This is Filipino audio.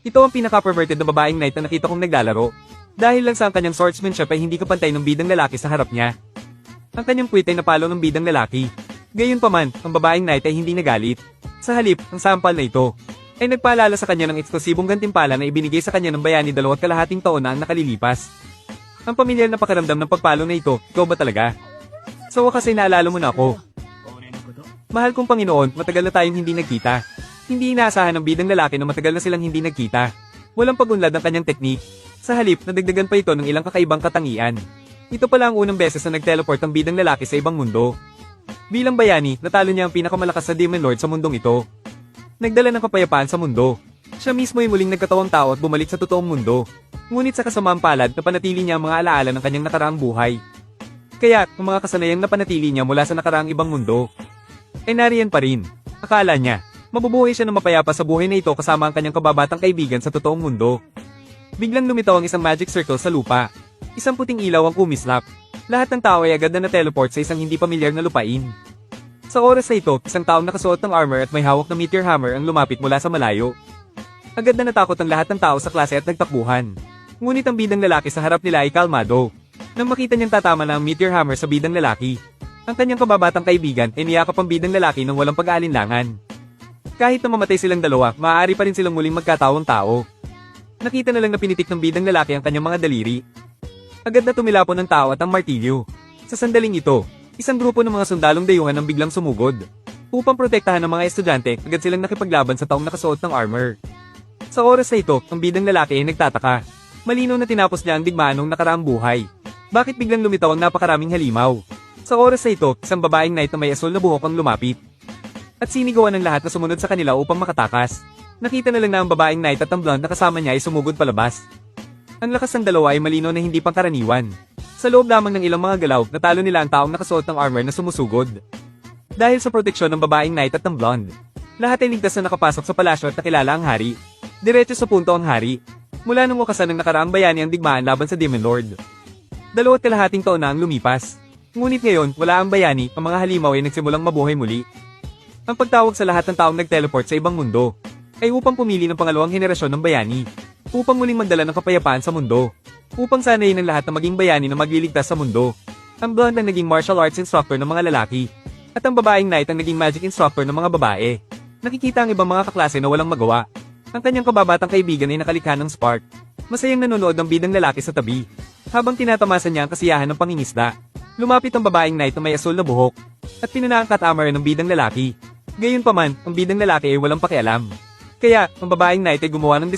Ito ang pinaka-perverted na babaeng knight na nakita kong naglalaro. Dahil lang sa ang kanyang swordsmanship ay hindi kapantay ng bidang lalaki sa harap niya. Ang kanyang quit ay napalo ng bidang lalaki. Gayunpaman, ang babaeng knight ay hindi nagalit. Sa halip, ang sampal na ito ay nagpaalala sa kanya ng eksklusibong gantimpala na ibinigay sa kanya ng bayani 2.5 taon na ang nakalilipas. Ang pamilyar na pakiramdam ng pagpalo na ito, ikaw ba talaga? Sa wakas ay naalala mo na ako. Mahal kong Panginoon, matagal na tayong hindi nagkita. Hindi inaasahan ng bidang lalaki na matagal na silang hindi nagkita. Walang pagunlad ang kanyang teknik. Sa halip, nadagdagan pa ito ng ilang kakaibang katangian. Ito pala ang unang beses na nag-teleport ang bidang lalaki sa ibang mundo. Bilang bayani, natalo niya ang pinakamalakas na Demon Lord sa mundong ito. Nagdala ng kapayapaan sa mundo. Siya mismo ay muling nagkatawang tao at bumalik sa totoong mundo. Ngunit sa kasamaang palad, napanatili niya ang mga alaala ng kanyang nakaraang buhay. Kaya, ang mga kasanayang napanatili niya mula sa nakaraang ibang mundo, ay nariyan pa rin. Akala niya, mabubuhay siya ng mapayapa sa buhay na ito kasama ang kanyang kababatang kaibigan sa totoong mundo. Biglang lumitaw ang isang magic circle sa lupa. Isang puting ilaw ang kumislap. Lahat ng tao ay agad na na-teleport sa isang hindi pamilyar na lupain. Sa oras na ito, isang taong nakasuot ng armor at may hawak na meteor hammer ang lumapit mula sa malayo. Agad na natakot ang lahat ng tao sa klase at nagtakbuhan. Ngunit ang bidang lalaki sa harap nila ay kalmado. Nang makita niyang tatama na ang meteor hammer sa bidang lalaki, ang kanyang kababatang kaibigan ay niyakap ang bidang lalaki ng walang pag-aalinlangan. Kahit na mamatay silang dalawa, maaari pa rin silang muling magkatawang tao. Nakita na lang na pinitik ng bidang lalaki ang kanyang mga daliri. Agad na tumilapon ang tao at ang martilyo. Sa sandaling ito, isang grupo ng mga sundalong dayuhan ang biglang sumugod. Upang protektahan ng mga estudyante, agad silang nakipaglaban sa taong nakasuot ng armor. Sa oras na ito, ang bidang lalaki ay nagtataka. Malinaw na tinapos niya ang digmaan noong nakaraang buhay. Bakit biglang lumitaw ang napakaraming halimaw? Sa oras na ito, isang babaeng knight na may asul na buhok ang lumapit. At sinigawan ng lahat na sumunod sa kanila upang makatakas. Nakita na lang na ang babaeng knight at ang blonde na kasama niya ay sumugod palabas. Ang lakas ng dalawa ay malinaw na hindi pangkaraniwan. Sa loob lamang ng ilang mga galaw, natalo nila ang taong nakasuot ng armor na sumusugod. Dahil sa proteksyon ng babaeng knight at ng blonde, lahat ay ligtas na nakapasok sa palasyo at nakilala ang hari. Diretso sa punto ang hari. Mula nung wakasan ng nakaraang bayani ang digmaan laban sa Demon Lord. 2.5 taon na ang lumipas. Ngunit ngayon, wala ang bayani, ang mga halimaw ay nagsimulang mabuhay muli. Ang pagtawag sa lahat ng taong nag-teleport sa ibang mundo ay upang pumili ng pangalawang henerasyon ng bayani, upang muling magdala ng kapayapaan sa mundo, upang sanayin ng lahat na maging bayani na magliligtas sa mundo. Ang blonde ang naging martial arts instructor ng mga lalaki, at ang babaeng knight ang naging magic instructor ng mga babae. Nakikita ang ibang mga kaklase na walang magawa. Ang kanyang kababatang kaibigan ay nakalikha ng spark. Masayang nanonood ang bidang lalaki sa tabi, habang tinatamasa niya ang kasiyahan ng pangingisda. Lumapit ang babaeng knight na may asul na buhok, at pinanaangkat armor ng bidang lalaki. Gayunpaman, ang bidang lalaki ay walang pakialam. Kaya, ang babaeng knight ay gumawa ng